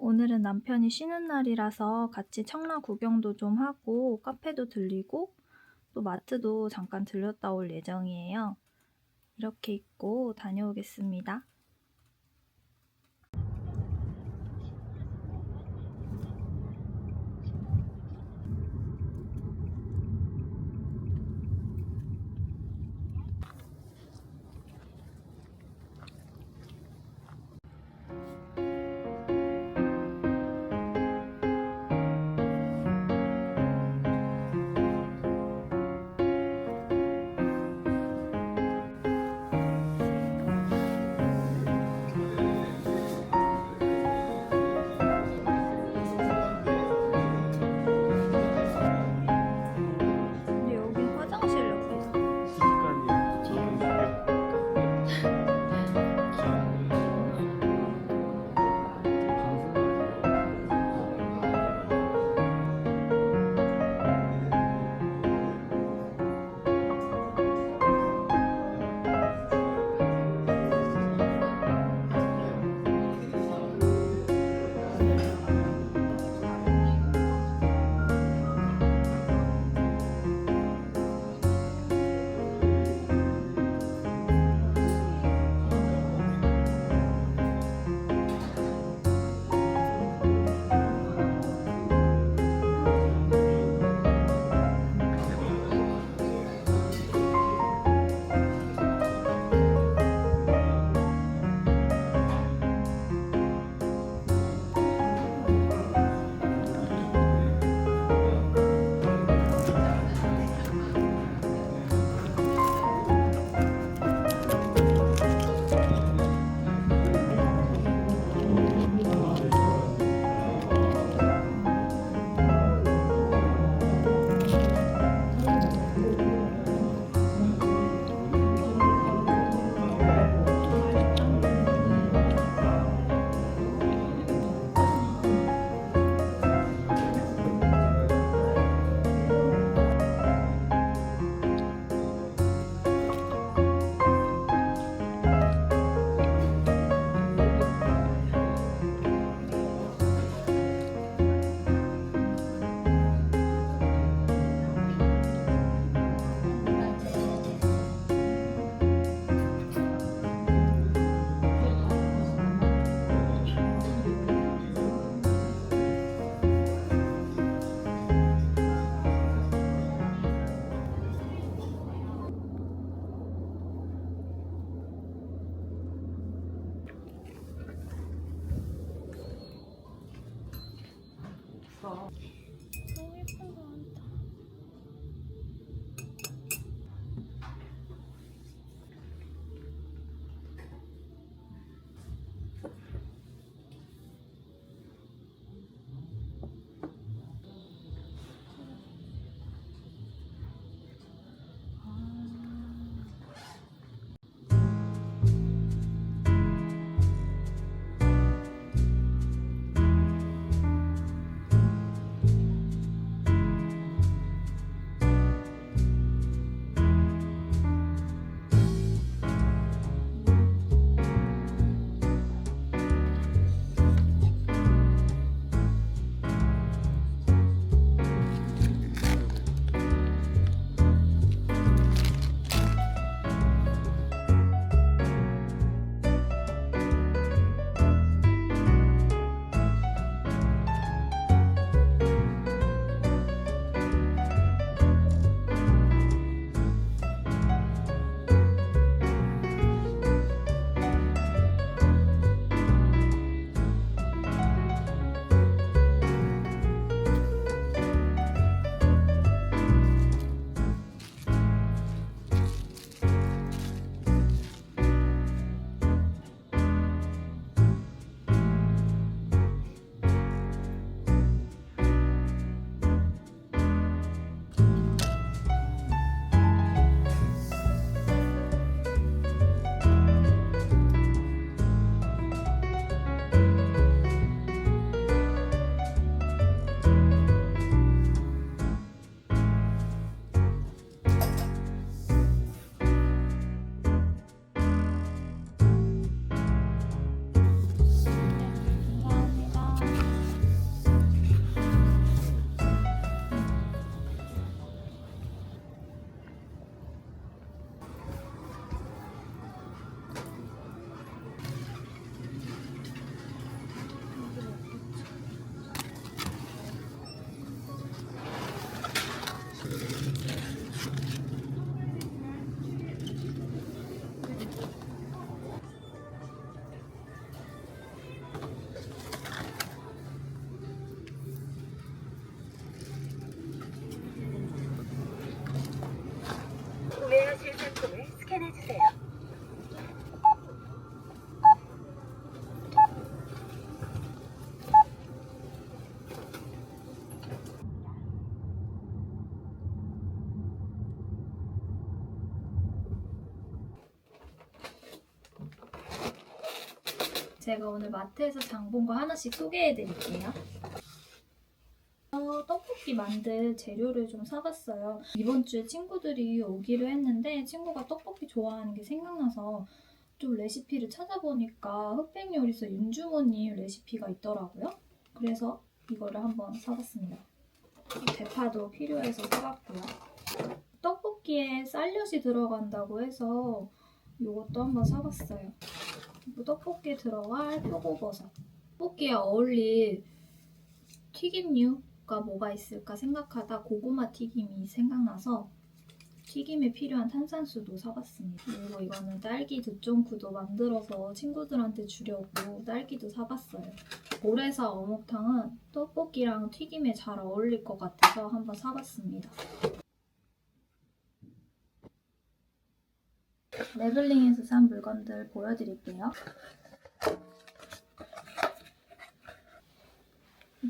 오늘은 남편이 쉬는 날이라서 같이 청라 구경도 좀 하고 카페도 들리고 또 마트도 잠깐 들렸다 올 예정이에요. 이렇게 입고 다녀오겠습니다. 근데 여긴 화장실 옆이다. 너무 예쁜 거 많다. 구매하실 상품을 스캔해주세요. 제가 오늘 마트에서 장 본 거 하나씩 소개해 드릴게요. 떡볶이 만들 재료를 좀 사봤어요. 이번 주에 친구들이 오기로 했는데 친구가 떡볶이 좋아하는 게 생각나서 좀 레시피를 찾아보니까 흑백 요리사 윤주모님 레시피가 있더라고요. 그래서 이거를 한번 사봤습니다. 대파도 필요해서 사봤고요. 떡볶이에 쌀엿이 들어간다고 해서 이것도 한번 사봤어요. 그리고 떡볶이에 들어갈 표고버섯. 떡볶이에 어울릴 튀김류가 뭐가 있을까 생각하다 고구마 튀김이 생각나서 튀김에 필요한 탄산수도 사봤습니다. 그리고 이거는 딸기 두쫑쿠도 만들어서 친구들한테 주려고 딸기도 사봤어요. 보레사 어묵탕은 떡볶이랑 튀김에 잘 어울릴 것 같아서 한번 사봤습니다. 레블링에서 산 물건들 보여드릴게요.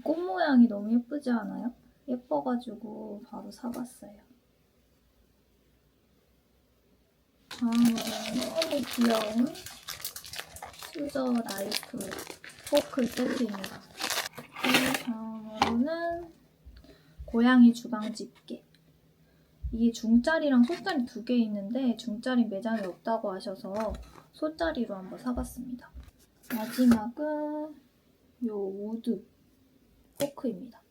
꽃 모양이 너무 예쁘지 않아요? 예뻐가지고 바로 사봤어요. 다음으로는 너무 귀여운 수저 나이프 포크 세트입니다. 다음으로는 고양이 주방 집게. 이게 중짜리랑 소짜리 두 개 있는데 중짜리 매장에 없다고 하셔서 소짜리로 한번 사봤습니다. 마지막은 요 우드 포크입니다.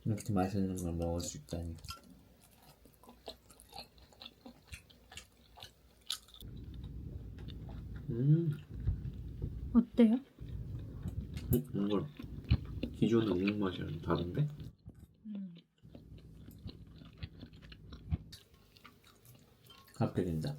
이렇게 맛있는 걸 먹을 수 있다니. 어때요? 이걸 기존에 먹는 맛이랑 다른데? 합격인다.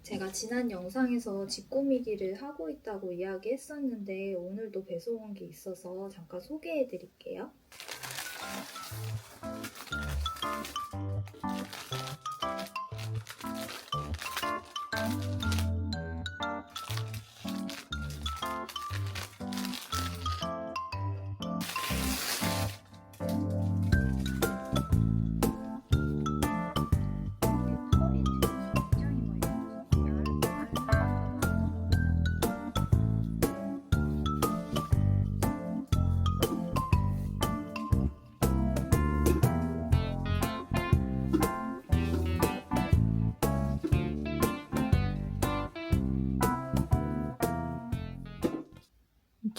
제가 지난 영상에서 집 꾸미기를 하고 있다고 이야기했었는데 오늘도 배송 온 게 있어서 잠깐 소개해 드릴게요.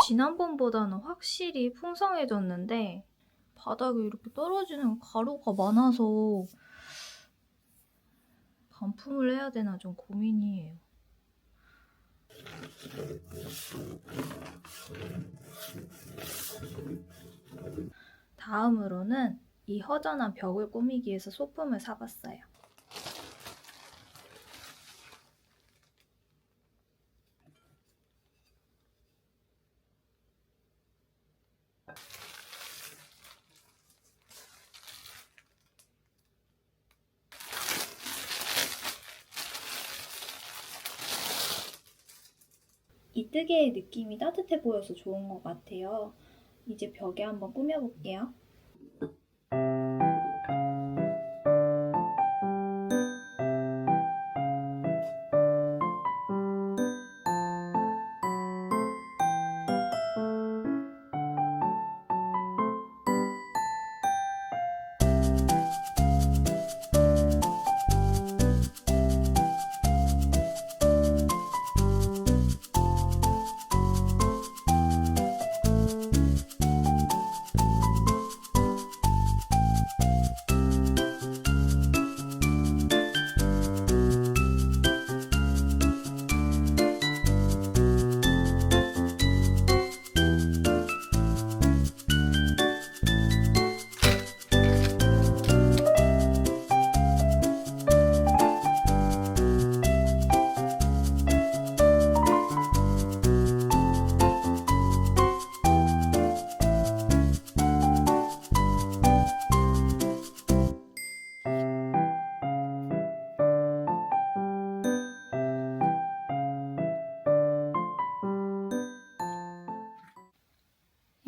지난번보다는 확실히 풍성해졌는데 바닥에 이렇게 떨어지는 가루가 많아서 반품을 해야 되나 좀 고민이에요. 다음으로는 이 허전한 벽을 꾸미기 위해서 소품을 사봤어요. 이 뜨개의 느낌이 따뜻해 보여서 좋은 것 같아요. 이제 벽에 한번 꾸며볼게요.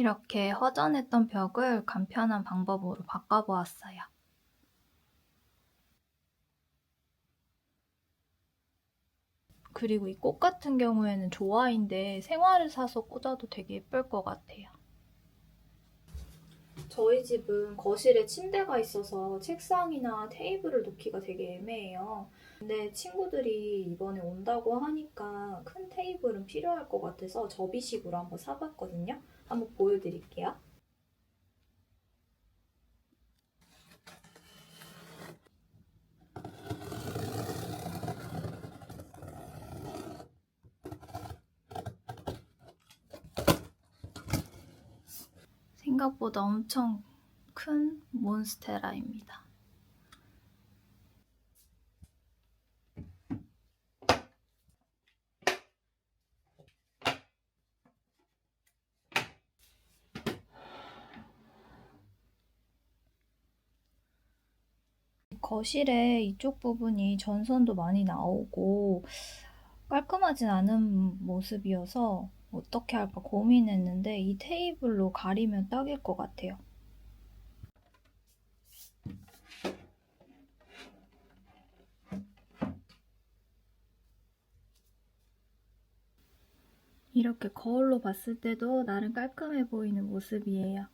이렇게 허전했던 벽을 간편한 방법으로 바꿔보았어요. 그리고 이 꽃 같은 경우에는 조화인데 생화를 사서 꽂아도 되게 예쁠 것 같아요. 저희 집은 거실에 침대가 있어서 책상이나 테이블을 놓기가 되게 애매해요. 근데 친구들이 이번에 온다고 하니까 큰 테이블은 필요할 것 같아서 접이식으로 한번 사봤거든요. 한번 보여드릴게요. 생각보다 엄청 큰 몬스테라입니다. 거실에 이쪽 부분이 전선도 많이 나오고 깔끔하진 않은 모습이어서 어떻게 할까 고민했는데 이 테이블로 가리면 딱일 것 같아요. 이렇게 거울로 봤을 때도 나름 깔끔해 보이는 모습이에요.